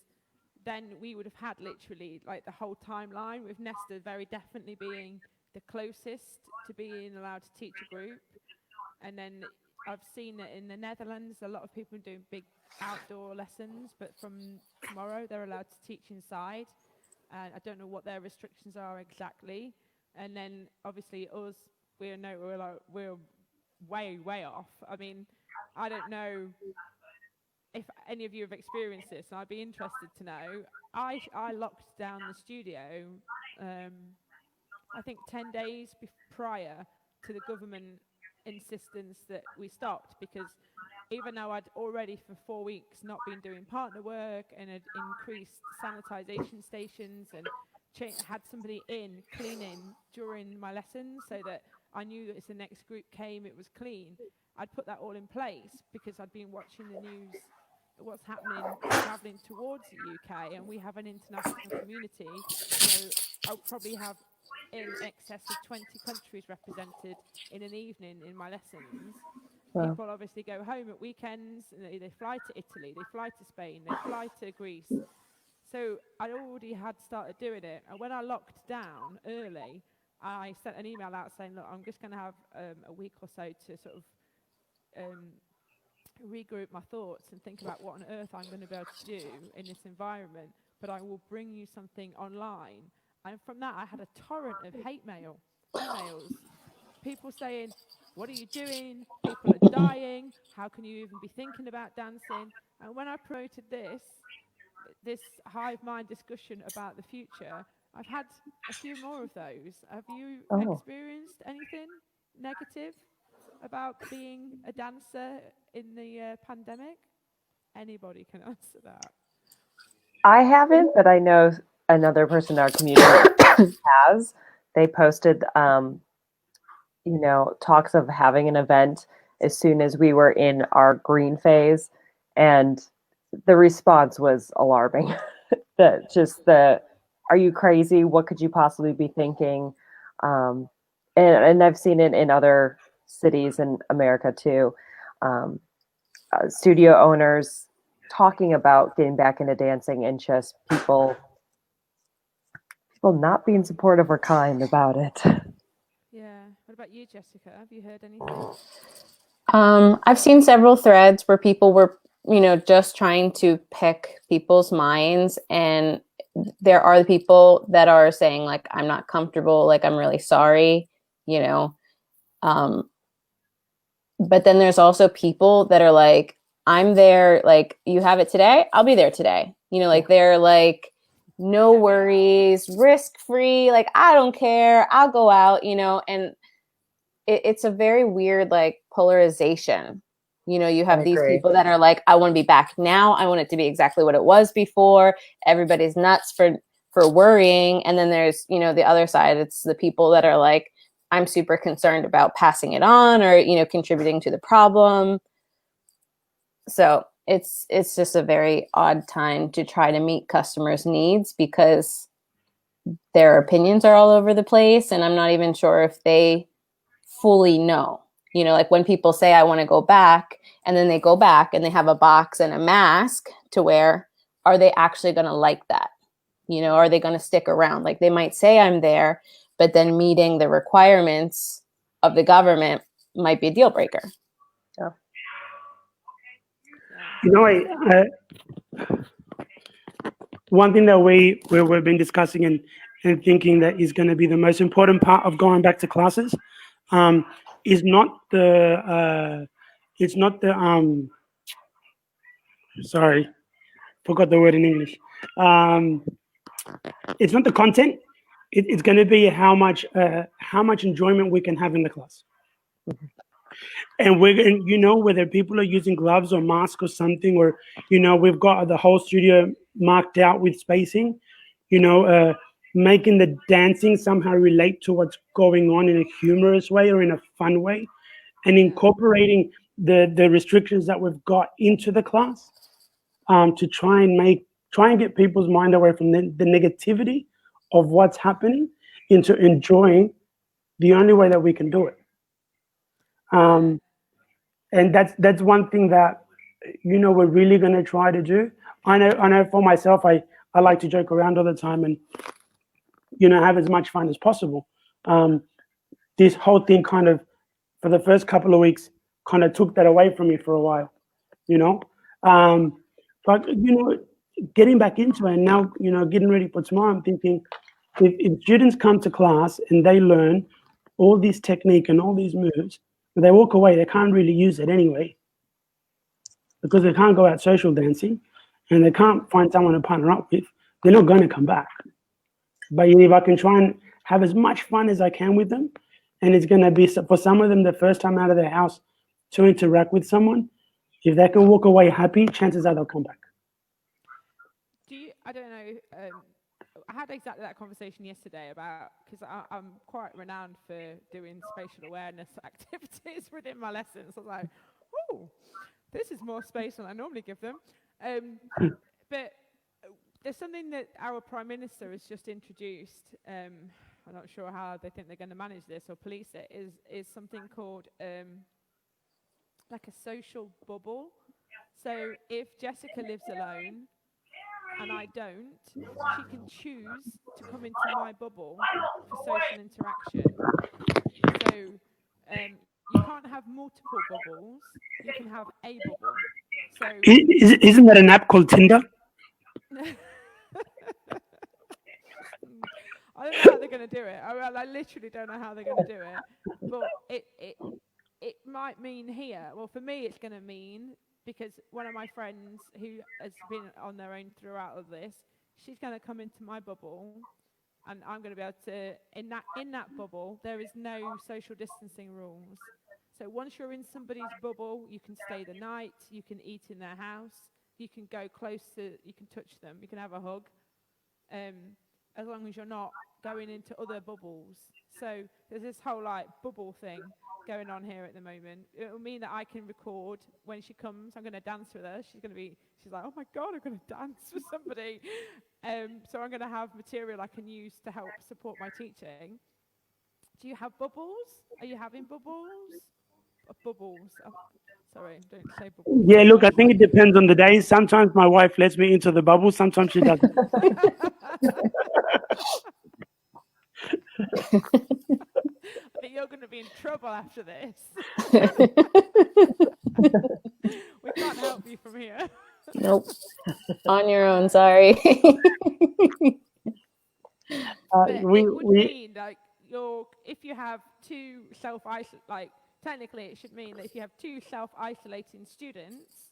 then we would have had literally like the whole timeline, with Nesta very definitely being the closest to being allowed to teach a group. And then I've seen it in the Netherlands, a lot of people doing big outdoor lessons, but from tomorrow they're allowed to teach inside. And I don't know what their restrictions are exactly. And then obviously us, we're way off. I mean, I don't know if any of you have experienced this, and I'd be interested to know. I locked down the studio, I think 10 days prior to the government insistence that we stopped, because even though I'd already for 4 weeks not been doing partner work and had increased sanitization stations and had somebody in cleaning during my lessons so that I knew that as the next group came it was clean, I'd put that all in place because I'd been watching the news, what's happening traveling towards the UK, and we have an international community. So I'll probably have in excess of 20 countries represented in an evening in my lessons. Wow. People obviously go home at weekends, and they fly to Italy, they fly to Spain, they fly to Greece. So I already had started doing it, and when I locked down early, I sent an email out saying, look, I'm just going to have a week or so to sort of regroup my thoughts and think about what on earth I'm going to be able to do in this environment, but I will bring you something online. And from that, I had a torrent of hate mail, emails, people saying, what are you doing? People are dying. How can you even be thinking about dancing? And when I promoted this hive mind discussion about the future, I've had a few more of those. Have you experienced anything negative about being a dancer in the pandemic? Anybody can answer that. I haven't, but I know another person in our community has. They posted, talks of having an event as soon as we were in our green phase, and the response was alarming. Are you crazy? What could you possibly be thinking? And I've seen it in other cities in America too. Studio owners talking about getting back into dancing, and just people not being supportive or kind about it. Yeah. What about you, Jessica? Have you heard anything? I've seen several threads where people were, just trying to pick people's minds, and there are the people that are saying like, I'm not comfortable, like I'm really sorry, but then there's also people that are like, I'm there, like you have it today, I'll be there today. Like they're like, no worries, risk-free, like I don't care, I'll go out, and it's a very weird like polarization. You have these people that are like, I want to be back now, I want it to be exactly what it was before, everybody's nuts for worrying. And then there's the other side, it's the people that are like, I'm super concerned about passing it on or contributing to the problem. So it's just a very odd time to try to meet customers' needs because their opinions are all over the place, and I'm not even sure if they fully know. Like when people say I want to go back, and then they go back and they have a box and a mask to wear, are they actually going to like that? Are they going to stick around? Like they might say I'm there, but then meeting the requirements of the government might be a deal breaker. Yeah. One thing that we've been discussing and thinking that is going to be the most important part of going back to classes is not the sorry, forgot the word in English. It's not the content. It's going to be how much enjoyment we can have in the class. And whether people are using gloves or masks or something, or we've got the whole studio marked out with spacing, making the dancing somehow relate to what's going on in a humorous way or in a fun way, and incorporating the restrictions that we've got into the class to try and get people's mind away from the negativity of what's happening into enjoying the only way that we can do it. And that's one thing that we're really going to try to do. I know for myself, I like to joke around all the time and have as much fun as possible. this whole thing kind of, for the first couple of weeks, kind of took that away from me for a while, you know. But getting back into it now, getting ready for tomorrow, I'm thinking, if students come to class and they learn all this technique and all these moves, when they walk away, they can't really use it anyway, because they can't go out social dancing and they can't find someone to partner up with. They're not going to come back. But if I can try and have as much fun as I can with them, and it's going to be, for some of them, the first time out of their house to interact with someone, if they can walk away happy, chances are they'll come back. I don't know, I had exactly that conversation yesterday about, because I'm quite renowned for doing spatial awareness activities within my lessons. I was like, oh, this is more space than I normally give them. But there's something that our Prime Minister has just introduced. I'm not sure how they think they're going to manage this or police it. Is something called like a social bubble. So if Jessica lives alone and I don't, she can choose to come into my bubble for social interaction. So you can't have multiple bubbles. You can have a bubble. So Isn't that an app called Tinder? I don't know how they're going to do it. I literally don't know how they're going to do it. But it might mean here. Well, for me, it's going to mean, because one of my friends who has been on their own throughout all this, she's going to come into my bubble, and I'm going to be able to, in that bubble, there is no social distancing rules. So once you're in somebody's bubble, you can stay the night, you can eat in their house, you can go close to, you can touch them, you can have a hug, as long as you're not going into other bubbles. So there's this whole bubble thing going on here at the moment. It will mean that I can record when she comes. I'm going to dance with her. She's like, oh my God, I'm going to dance with somebody. So I'm going to have material I can use to help support my teaching. Do you have bubbles? Are you having bubbles? Bubbles. Oh, sorry, don't say bubbles. Yeah, look, I think it depends on the day. Sometimes my wife lets me into the bubble, sometimes she doesn't. I think you're going to be in trouble after this. We can't help you from here. Nope. On your own, sorry. But it would mean if you have two technically it should mean that if you have two self-isolating students,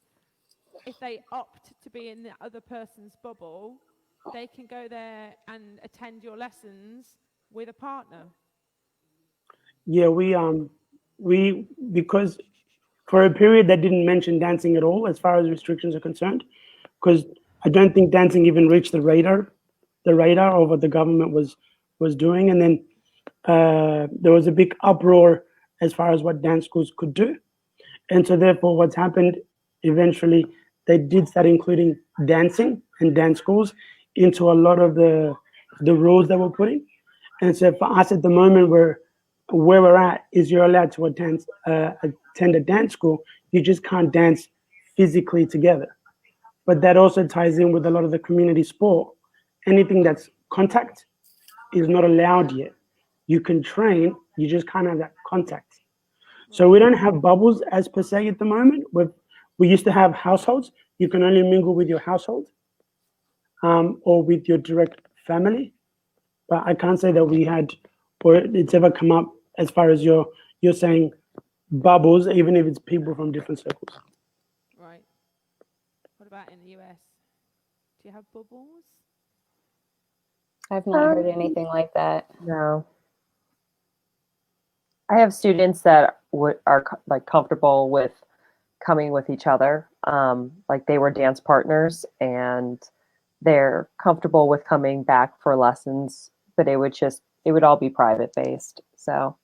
if they opt to be in the other person's bubble, they can go there and attend your lessons with a partner. Yeah, we because for a period they didn't mention dancing at all as far as restrictions are concerned, because I don't think dancing even reached the radar of what the government was doing, and then there was a big uproar as far as what dance schools could do, and so therefore what's happened eventually, they did start including dancing and dance schools into a lot of the rules that were put in, and so for us at the moment where we're at is you're allowed to attend a dance school, you just can't dance physically together. But that also ties in with a lot of the community sport. Anything that's contact is not allowed yet. You can train, you just can't have that contact. So we don't have bubbles as per se at the moment. We used to have households. You can only mingle with your household or with your direct family. But I can't say that we had, or it's ever come up as far as you're saying bubbles, even if it's people from different circles. Right. What about in the US? Do you have bubbles? I've not heard anything like that. No. I have students that are comfortable with coming with each other. Like they were dance partners and they're comfortable with coming back for lessons, but it would all be private based. So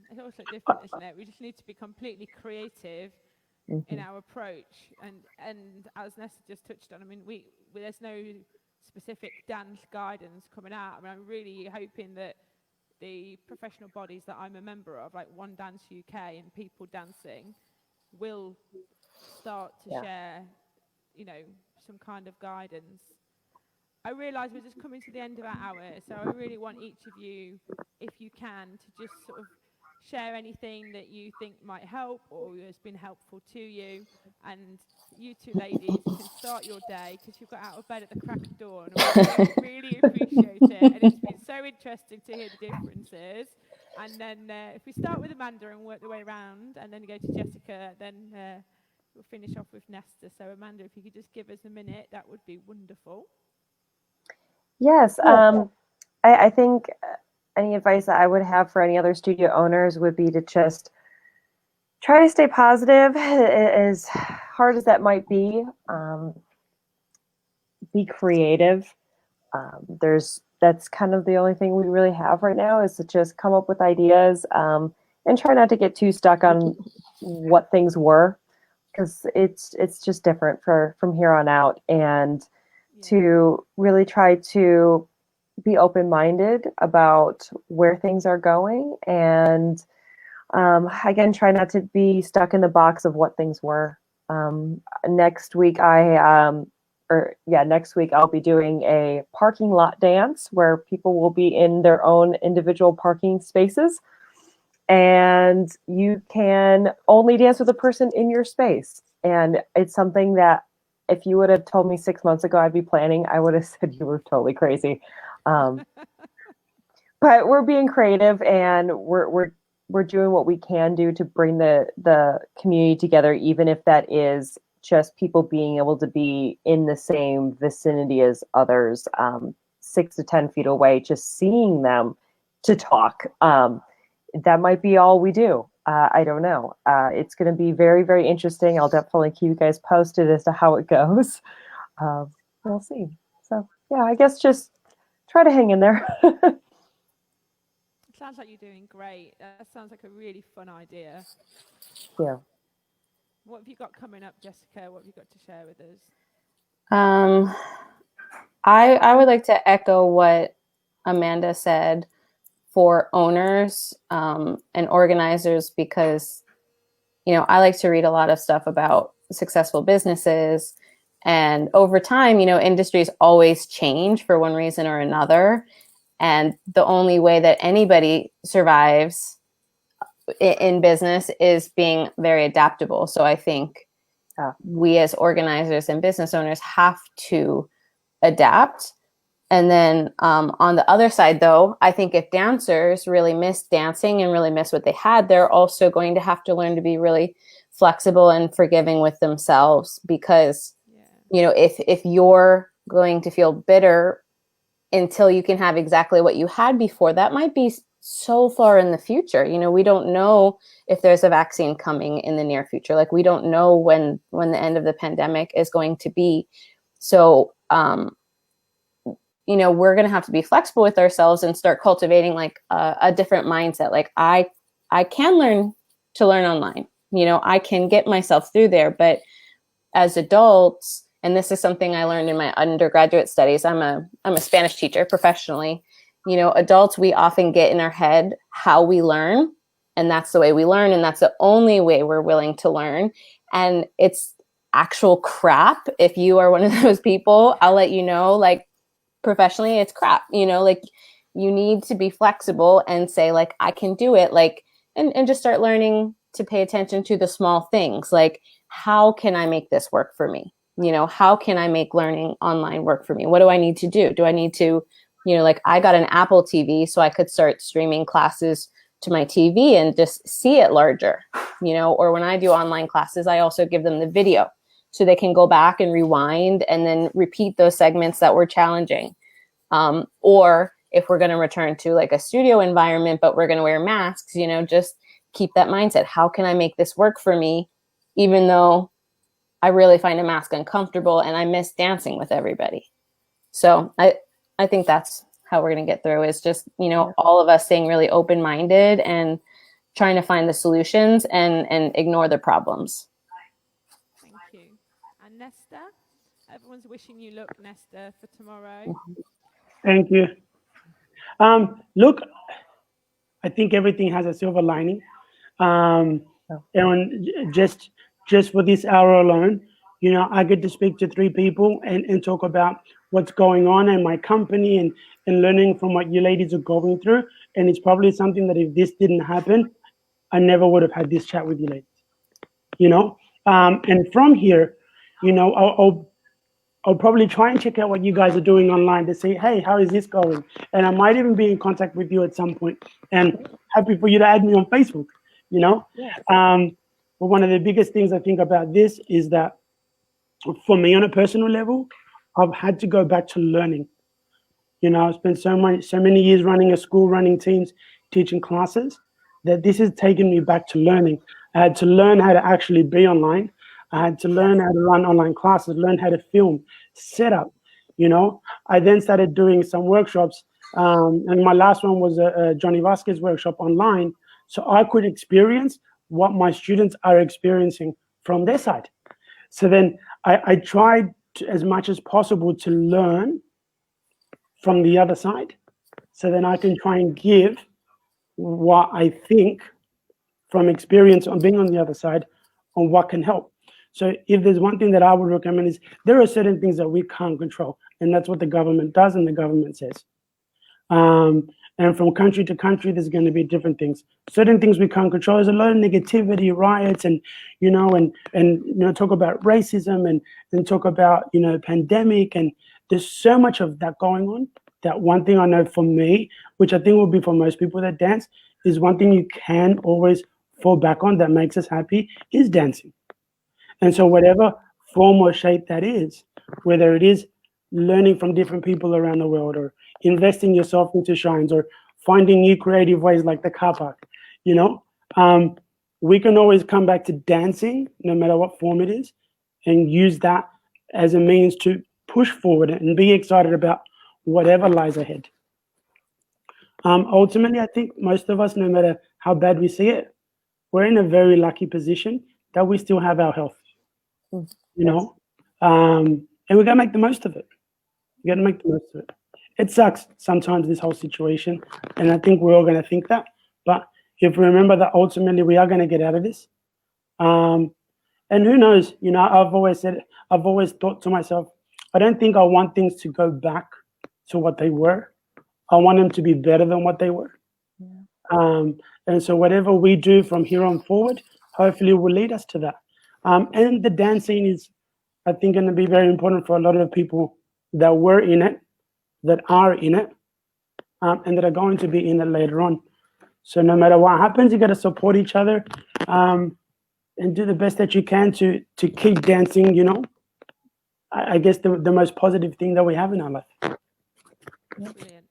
it's also different, isn't it? We just need to be completely creative in our approach, and as Nessa just touched on, I mean, there's no specific dance guidance coming out. I mean, I'm really hoping that the professional bodies that I'm a member of, like One Dance UK and People Dancing, will start to share, some kind of guidance. I realise we're just coming to the end of our hour, so I really want each of you, if you can, to just sort of share anything that you think might help or has been helpful to you. And you two ladies can start your day because you've got out of bed at the crack of dawn. And we really appreciate it. And it's been so interesting to hear the differences. And then if we start with Amanda and work the way around and then go to Jessica, then we'll finish off with Nesta. So Amanda, if you could just give us a minute, that would be wonderful. Yes, I think any advice that I would have for any other studio owners would be to just try to stay positive, as hard as that might be. Be creative. That's kind of the only thing we really have right now, is to just come up with ideas, and try not to get too stuck on what things were, because it's just different from here on out, and to really try to be open-minded about where things are going, and again, try not to be stuck in the box of what things were. Next week next week I'll be doing a parking lot dance where people will be in their own individual parking spaces, and you can only dance with a person in your space. And it's something that if you would have told me 6 months ago I'd be planning, I would have said you were totally crazy. But we're being creative, and we're doing what we can do to bring the community together, even if that is just people being able to be in the same vicinity as others, 6 to 10 feet away, just seeing them to talk. That might be all we do. I don't know. It's going to be very, very interesting. I'll definitely keep you guys posted as to how it goes. We'll see. So yeah, I guess just try to hang in there. It sounds like you're doing great. That sounds like a really fun idea. Yeah. What have you got coming up, Jessica? What have you got to share with us? I would like to echo what Amanda said for owners and organizers, because, I like to read a lot of stuff about successful businesses, and over time, industries always change for one reason or another. And the only way that anybody survives in business is being very adaptable. So I think we as organizers and business owners have to adapt. And then on the other side, though, I think if dancers really miss dancing and really miss what they had, they're also going to have to learn to be really flexible and forgiving with themselves, because, if you're going to feel bitter until you can have exactly what you had before, that might be so far in the future. We don't know if there's a vaccine coming in the near future. Like, we don't know when the end of the pandemic is going to be. So, we're going to have to be flexible with ourselves and start cultivating like a different mindset. Like, I can learn online. I can get myself through there. But as adults, and this is something I learned in my undergraduate studies, I'm a Spanish teacher professionally. Adults, we often get in our head how we learn, and that's the way we learn, and that's the only way we're willing to learn. And it's actual crap. If you are one of those people, I'll let you know, like, professionally, it's crap. Like, you need to be flexible and say, like, I can do it, like, and just start learning to pay attention to the small things. Like, how can I make this work for me? How can I make learning online work for me? What do I need to do? Do I need to, like, I got an Apple TV so I could start streaming classes to my TV and just see it larger, or when I do online classes, I also give them the video so they can go back and rewind and then repeat those segments that were challenging. Or if we're going to return to like a studio environment, but we're going to wear masks, just keep that mindset. How can I make this work for me, even though I really find a mask uncomfortable and I miss dancing with everybody? So I think that's how we're going to get through, is just, all of us staying really open-minded and trying to find the solutions and ignore the problems. Thank you. And Nesta? Everyone's wishing you luck, Nesta, for tomorrow. Thank you. Look, I think everything has a silver lining. And just for this hour alone, I get to speak to 3 people and talk about what's going on in my company and learning from what you ladies are going through. And it's probably something that if this didn't happen, I never would have had this chat with you ladies. You know, and from here, you know, I'll probably try and check out what you guys are doing online to say, hey, how is this going? And I might even be in contact with you at some point. And happy for you to add me on Facebook, you know? Yes. But one of the biggest things I think about this is that for me on a personal level, I've had to go back to learning. You know, I've spent so many years running a school, running teams, teaching classes, that this has taken me back to learning. I had to learn how to actually be online. I had to learn how to run online classes, learn how to film, set up. You know, I then started doing some workshops, and my last one was a Johnny Vasquez workshop online, so I could experience what my students are experiencing from their side. So then I tried to, as much as possible, to learn from the other side, so then I can try and give what I think from experience on being on the other side on what can help. So if there's one thing that I would recommend is there are certain things that we can't control, and that's what the government does and the government says. And from country to country, there's going to be different things. Certain things we can't control. There's a lot of negativity, riots, and talk about racism and talk about pandemic, and there's so much of that going on. That one thing I know for me, which I think will be for most people that dance, is one thing you can always fall back on that makes us happy is dancing. And so whatever form or shape that is, whether it is learning from different people around the world, or investing yourself into shrines, or finding new creative ways like the car park, we can always come back to dancing, no matter what form it is, and use that as a means to push forward and be excited about whatever lies ahead. Ultimately, I think most of us, no matter how bad we see it, we're in a very lucky position that we still have our health, and we got to make the most of it. We got to make the most of it. It sucks sometimes, this whole situation, and I think we're all going to think that. But if we remember that ultimately we are going to get out of this, and who knows? I've always thought to myself, I don't think I want things to go back to what they were. I want them to be better than what they were. Yeah. And so whatever we do from here on forward, hopefully will lead us to that. And the dance scene is, I think, going to be very important for a lot of people that were in it, that are in it, and that are going to be in it later on. So no matter what happens, you got to support each other, and do the best that you can to keep dancing. I guess the most positive thing that we have in our life. Brilliant.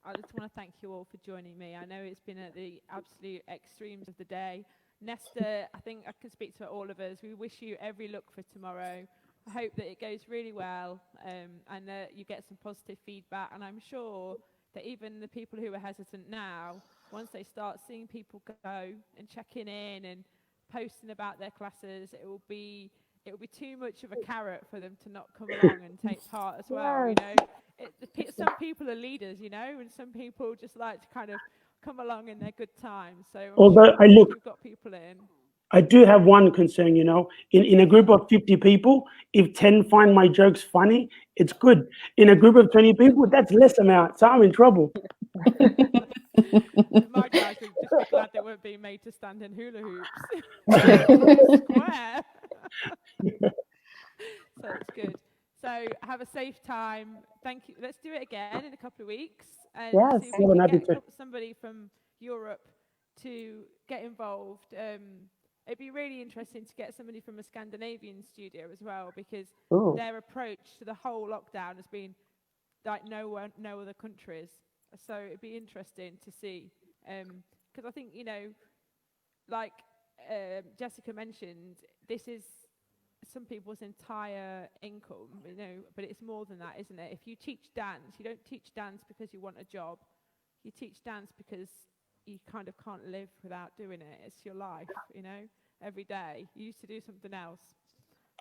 I just want to thank you all for joining me. I know it's been at the absolute extremes of the day. Nesta, I think I can speak to all of us. We wish you every luck for tomorrow. I hope that it goes really well, and that you get some positive feedback. And I'm sure that even the people who are hesitant now, once they start seeing people go and checking in and posting about their classes, it will be too much of a carrot for them to not come along and take part as well. Some people are leaders, and some people just like to kind of come along in their good time. So although we've got people in. I do have one concern, in a group of 50 people, if 10 find my jokes funny, it's good. In a group of 20 people, that's less amount, so I'm in trouble. My guys would just be glad they weren't being made to stand in hula hoops. Square. So it's good. So have a safe time. Thank you. Let's do it again in a couple of weeks. And Yes. see if we can get somebody from Europe to get involved. It'd be really interesting to get somebody from a Scandinavian studio as well, because their approach to the whole lockdown has been like no other countries. So it'd be interesting to see, because I think like Jessica mentioned, this is some people's entire income, but it's more than that, isn't it? If you teach dance, you don't teach dance because you want a job. You teach dance because you kind of can't live without doing it. It's your life, every day. You used to do something else,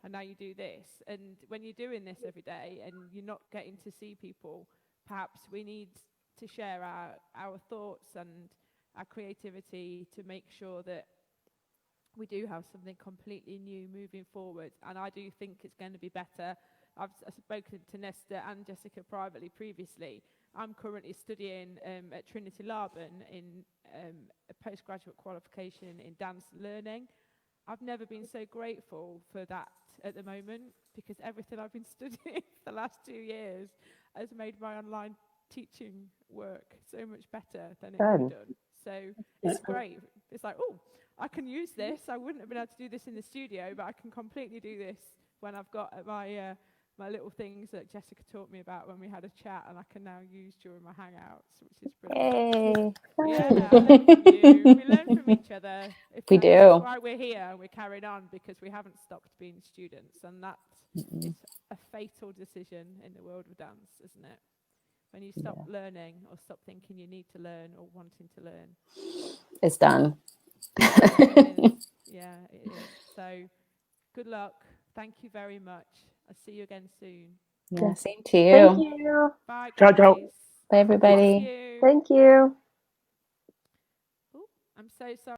and now you do this. And when you're doing this every day and you're not getting to see people, perhaps we need to share our thoughts and our creativity to make sure that we do have something completely new moving forward. And I do think it's going to be better I've spoken to Nesta and Jessica privately previously. I'm currently studying at Trinity Laban in a postgraduate qualification in dance learning. I've never been so grateful for that at the moment, because everything I've been studying for the last 2 years has made my online teaching work so much better than it would have done. So it's great. It's like, oh, I can use this. I wouldn't have been able to do this in the studio, but I can completely do this when I've got my little things that Jessica taught me about when we had a chat, and I can now use during my hangouts, which is brilliant. Yay. Yeah, I learn from you. We learn from each other. We And do. This is why we're here. We're carrying on because we haven't stopped being students, and that is a fatal decision in the world of dance, isn't it? When you stop learning or stop thinking you need to learn or wanting to learn. It's done. It is. Yeah, it is. So good luck. Thank you very much. I'll see you again soon. Yeah, same to you. Thank you. Bye, Ciao, guys. ciao. Bye, everybody. Thank you. Thank you. Ooh, I'm so sorry.